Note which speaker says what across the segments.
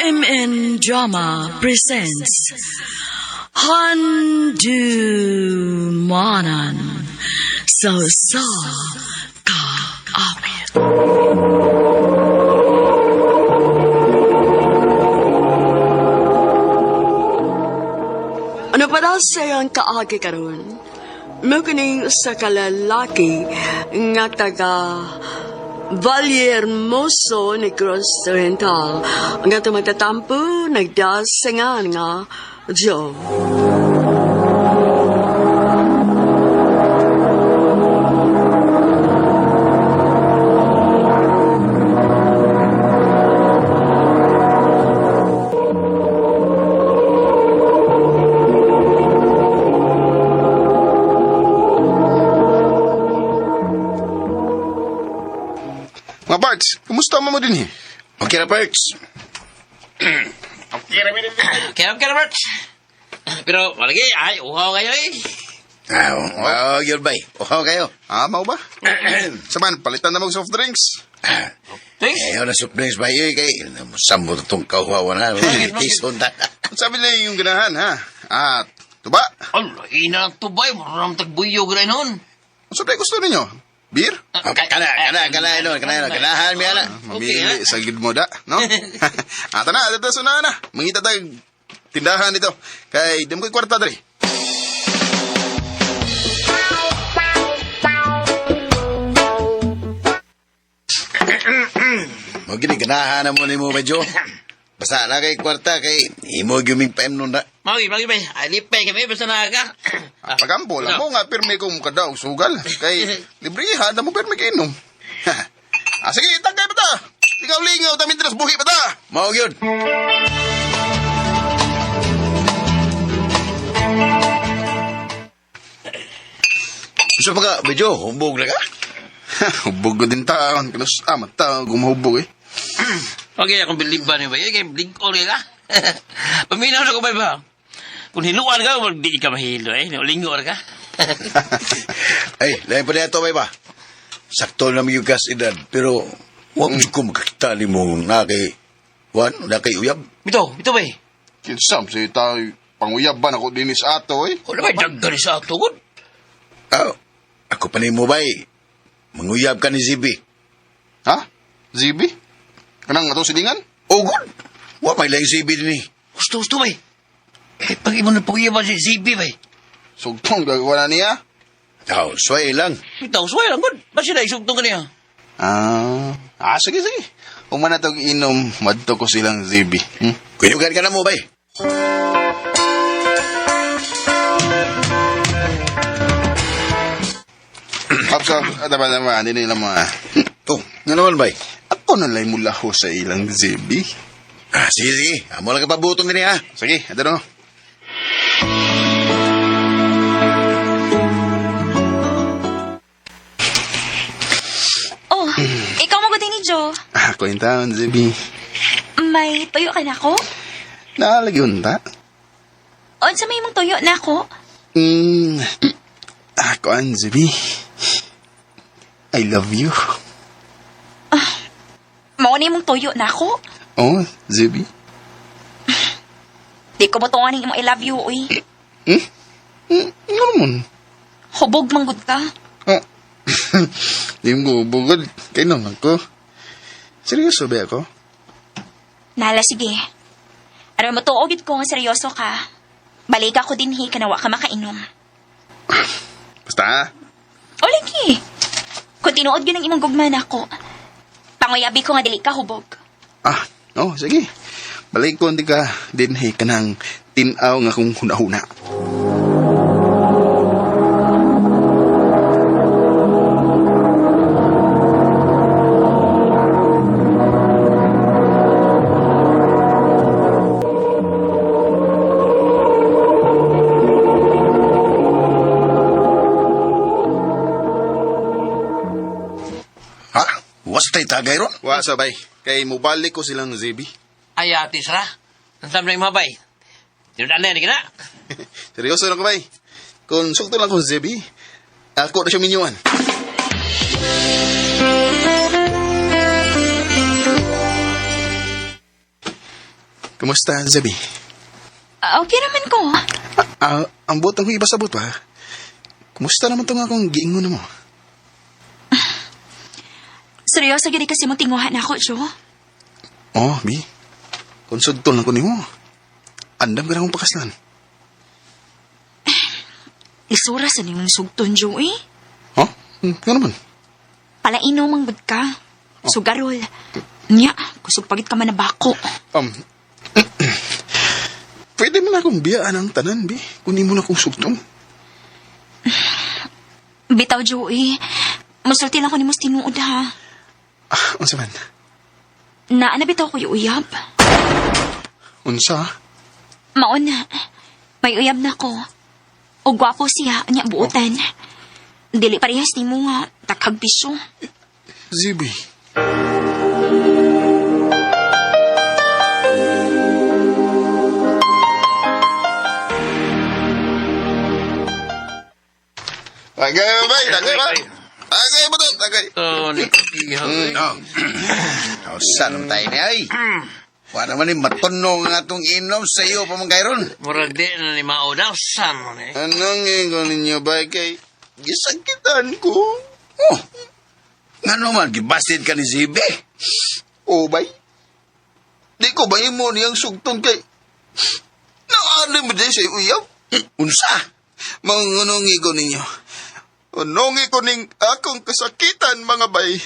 Speaker 1: Crime and Drama presents Handu Manan So Ka Awit. Ano pa daw sayang kaagi karon? Mukuning sa kalalaki nga taga Vallehermoso Negros Oriental nga tumatatampo nagdasingan nga Joe.
Speaker 2: Mga Parts, kumusta mo din eh?
Speaker 3: Okay na, Perks.
Speaker 4: Okay na, Bert. Pero, malagi, ay, uhaw kayo eh.
Speaker 3: Yun ba? Uhaw kayo.
Speaker 2: Mau ba? Saman, palitan na mag soft drinks.
Speaker 4: Thanks.
Speaker 3: Ayaw na surprise ba yun kay sambo na itong kawawan na. Tison na.
Speaker 2: Sabi na yung ganahan, ha? At, tuba?
Speaker 4: Ala, ina lang to ba? Maram tagbuyo gano'n nun.
Speaker 2: Sabi gusto ninyo? Beer?
Speaker 3: Kanahan mi ana.
Speaker 2: Mamili sa gidmoda, no? Ata na, ito na na. Mangita tag tindahan dito. Kay, di mo ko'y kwarta dali.
Speaker 3: Magini ganahan na mo ni mo medyo. Basta na kay kwarta kay imo gyuming paem nun na.
Speaker 4: Magi, bay. Alipay kami, basta na ka.
Speaker 2: Pagampo lang mo nga, pirmi kong kadaog sugal. Kay, librihan na mo pirmi kainom. Sige, tagay pa ta. Lingaw-lingaw, tamin tinas buhi pa ta.
Speaker 3: Mao gyud. Gusto pa ka, medyo, humbog na ka?
Speaker 2: Hubog ko din taon. Kanus amat ta, gumahubog eh.
Speaker 4: Okay, akong biliban niyo ba? Kaya blig all ka. Paminaw na ko ba? Kung hiluan ka, di ka mahilo eh. Lingor ka.
Speaker 3: Ay, lain pa na ito, ba? Sakto na yung gas edad, pero huwag ko makakita ni mo na kay uyab.
Speaker 4: Bito ba?
Speaker 2: Kinsam, sa tayo, panguyaban ako din sa ato eh.
Speaker 4: Wala ba daggan sa ato, good?
Speaker 3: Ako pa ni mo ba manguyab ka ni Zibi.
Speaker 2: Ha? Zibi? Kanang ato silingan?
Speaker 3: Oh, good. Wa may lang Zibi din eh.
Speaker 4: Gusto ba? Pag imo na pag-iyaban si Zibi ba?
Speaker 2: Sugtong gagawa na niya?
Speaker 3: Sway lang.
Speaker 4: Bitaw, sway lang, good. Ba't sila isugtong ka niya?
Speaker 2: Sige. Kung man natog inom, madto ko silang Zibi.
Speaker 3: Kuyugan ka na mo ba
Speaker 2: Kapsa, naman, hindi nila mga...
Speaker 3: Nga naman ba
Speaker 2: Ako nalay mula ho sa ilang Zibi.
Speaker 3: Sige. Amo lang kapabutong din ha.
Speaker 2: Sige, ito no.
Speaker 5: Oh, ikaw magutin ni Joe.
Speaker 2: Ako yung taon, Zibi.
Speaker 5: May tuyo ka na ako?
Speaker 2: Naalagi unta.
Speaker 5: O, sa may mong tuyo na ako?
Speaker 2: Ako ang Zibi. I love you.
Speaker 5: Mauni mong tuyo na ako?
Speaker 2: Oh, Zibi.
Speaker 5: Di ko matungan ng imong I love you, uy.
Speaker 2: Ano naman?
Speaker 5: Hubog manggod ka.
Speaker 2: Di mo bugod. Kaya naman ko. Seryoso ba ako?
Speaker 5: Nala, sige. Aron mo tuogit ko nga seryoso ka. Balik ako din, kanawa ka makainom.
Speaker 2: Basta ha?
Speaker 5: O, lagi. Kung tinuod yun ang imong gugman ako, panguyabi ko nga dili ka hubog.
Speaker 2: Sige. Balik ko hindi ka din ka ng tinaw nga kung huna-huna.
Speaker 3: Was tay tagay ron?
Speaker 2: Wa sabay. Kay mubalik ko silang Zibi.
Speaker 4: Ay, atis ra. Ang sabi na yung mabay. Tinunaan na yan, ka na.
Speaker 2: Seryoso na ko bay. Kung sukto lang kong Zibi, ako na siya minyuan. Kumusta, Zebi?
Speaker 5: Okay naman ko.
Speaker 2: Ang butang ko iba sa buto, ha? Kumusta naman itong akong giingon mo?
Speaker 5: Seryoso gini kasi mong tinguhan ako, Jo.
Speaker 2: Oh, Bi. Konsudtol lang ko ni mo. Andam ka na akong pakaslan.
Speaker 5: Isura sa niyong sugton, Jo, eh.
Speaker 2: Ha? Nga naman.
Speaker 5: Palainom ang bud ka. Sugarol. Nya, kusog pagit ka man na bako.
Speaker 2: Pwede mo na akong biyaan ang tanan, Bi. Kunin mo na akong sugtong.
Speaker 5: Bitaw, Jo, eh. Musulti lang ko ni mos tinuod, ha.
Speaker 2: Unsa man?
Speaker 5: Naa na bitaw ko yung uyab.
Speaker 2: Unsa?
Speaker 5: Maon na. May uyab na ko. O gwapo siya, anya buutan. Dili parehas ni mo nga, takhag piso.
Speaker 2: Zebi. Tagay ba? Tagay ba? Tagay ba to? Tagay.
Speaker 4: Oh, nagkikihaw.
Speaker 3: Saan tayo ni ay? Wala naman yung matunog nga itong inom sa iyo pa mga kairon.
Speaker 4: Murag di na ni maudaw. Saan mo na eh?
Speaker 2: Anong ingon ninyo ba kay gisakitan ko?
Speaker 3: Oh, nga naman, gibasted ka ni Zibe.
Speaker 2: O bay? Di ko ba mo niyang sugtong kay naano mo din sa uyaw?
Speaker 3: Unsa?
Speaker 2: Mangunungi ko ninyo. Unungi ko ning akong kasakitan, mga bay.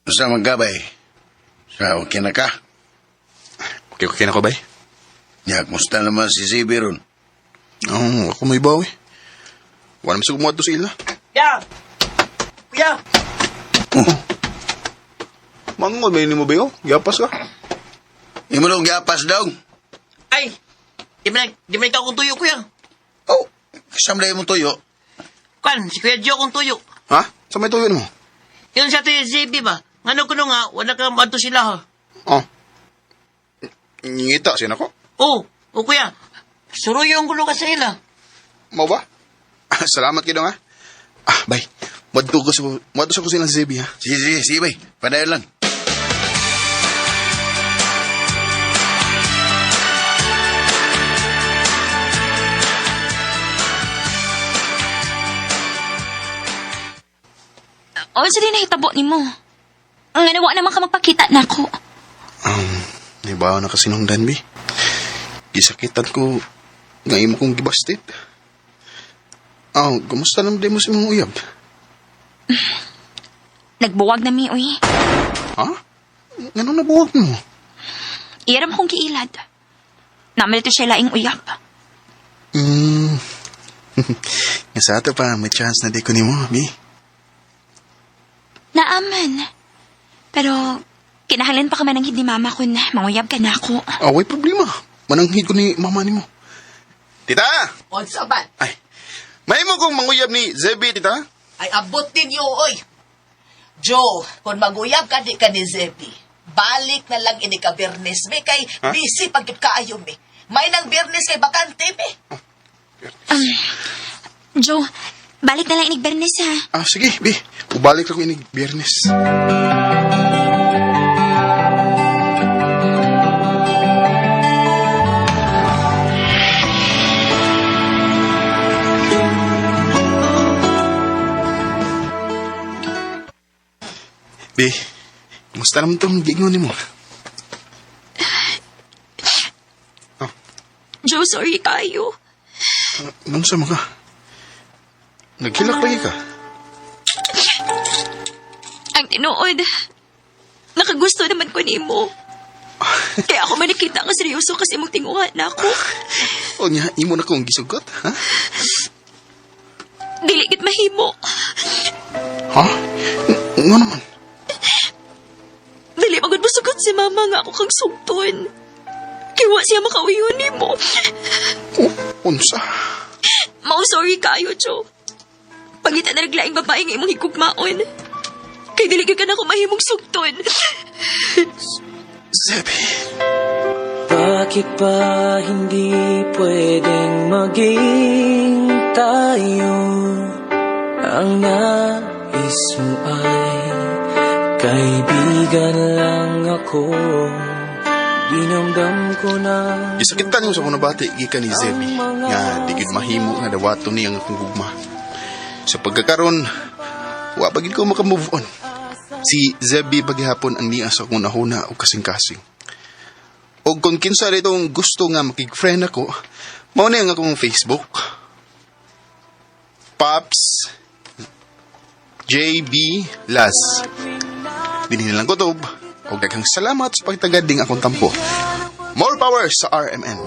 Speaker 3: Unsa magkabay? Sa okay na ka?
Speaker 2: Okay na ko, bay?
Speaker 3: Ya, kumusta naman si Zibe ron?
Speaker 2: Ako may bawi. Wala naman sa kumuha to sa ila.
Speaker 4: Ya! Kuya!
Speaker 2: Mangon, may mo ba yun? Giyapas ka?
Speaker 3: Imo nung gapas daw.
Speaker 4: Ay! Di man ikaw kong tuyo, kuya.
Speaker 3: Oh, kasamlay mo tuyo.
Speaker 4: Kan, si Kuya Joe kong tuyo.
Speaker 2: Ha? Sa may tuyo mo?
Speaker 4: Yun sa ito yung ZB ba? Ngano ko nga, wala ka mato sila ha.
Speaker 2: Oh. Ngita siya ko.
Speaker 4: Oh, kuya. Suruyo ang gulo ka sa ila.
Speaker 2: Mau ba? Salamat kayo nga. Bay. Madto sa kusina si Zebi, ha?
Speaker 3: Sige, bay. Padayon lang.
Speaker 5: O, sa din nahitabo ni mo. Ang nawa naman ka magpakita na ako.
Speaker 2: Naibawa na kasi nung Danby. Gisakitan ko nga imo kong gibasted. Kumusta naman din mo si mga uyab?
Speaker 5: Nagbuwag na mi, uy.
Speaker 2: Ha? Ganun nabuwag mo?
Speaker 5: Iyaram kong kiilad. Naman ito siya laing uyab.
Speaker 2: Nga sa ato pa, may chance na di ko ni mo, Bi.
Speaker 5: Naaman. Pero, kinahanglan pa ka man ng hindi mama ko na manguyab ka na ako.
Speaker 2: Way problema. Mananghid ko ni mama ni mo. Tita!
Speaker 6: What's up, man?
Speaker 2: Ay, may mo kong manguyab ni Zebi, tita?
Speaker 6: Ay, abot din yo, oy. Joe, kung maguyab ka di ka ni Zebi, balik na lang ini ka Bernes, me, kay busy pagkip kaayo, me. May nang Bernes kay bakante, me.
Speaker 5: Joe, balik na lang inig Bernes, ha?
Speaker 2: Sige, Bi. Ubalik ako inig Biyernes. Bi, kumusta naman itong gingon mo?
Speaker 5: Joe, sorry kayo.
Speaker 2: Anong sama ka? Nagkilak lagi ka?
Speaker 5: Ang tinuod, nakagusto naman ko ni mo. Kaya ako manikita ka seryoso kasi mong tinguhan na ako.
Speaker 2: O niya, imo na kong gisugot, ha?
Speaker 5: Diligit mahimo.
Speaker 2: Ha? Nga naman.
Speaker 5: Dili magod masugot si mama nga ako kang sugton. Kiwa siya makauyon ni mo.
Speaker 2: Unsa?
Speaker 5: Mau sorry kayo, Joe. Pangitan na naglaing babae nga imong higugmaon. Kay dili ka na ako mahimong sugton.
Speaker 2: Zebi.
Speaker 7: But Bakit ba hindi pwedeng maging tayo? Ang nais mo ay kaibigan lang ako. Dinamdam ko na
Speaker 2: Gisakitan yung sa mga bati gikan ni Zebi nga di gid mahimo nga dawaton niya nga akong gugma. Sa pagkakaroon, wa pa gid ko makamove on. Si Zebi paghihapon ang niya sa akong nahuna o kasing-kasing. O kung kinsa ditong gusto nga makig-friend ako, mao na ang akong Facebook. Pops JB Las. Dinhi lang kutob. O daghang salamat sa pagtagad ding akong tampo. More power sa RMN.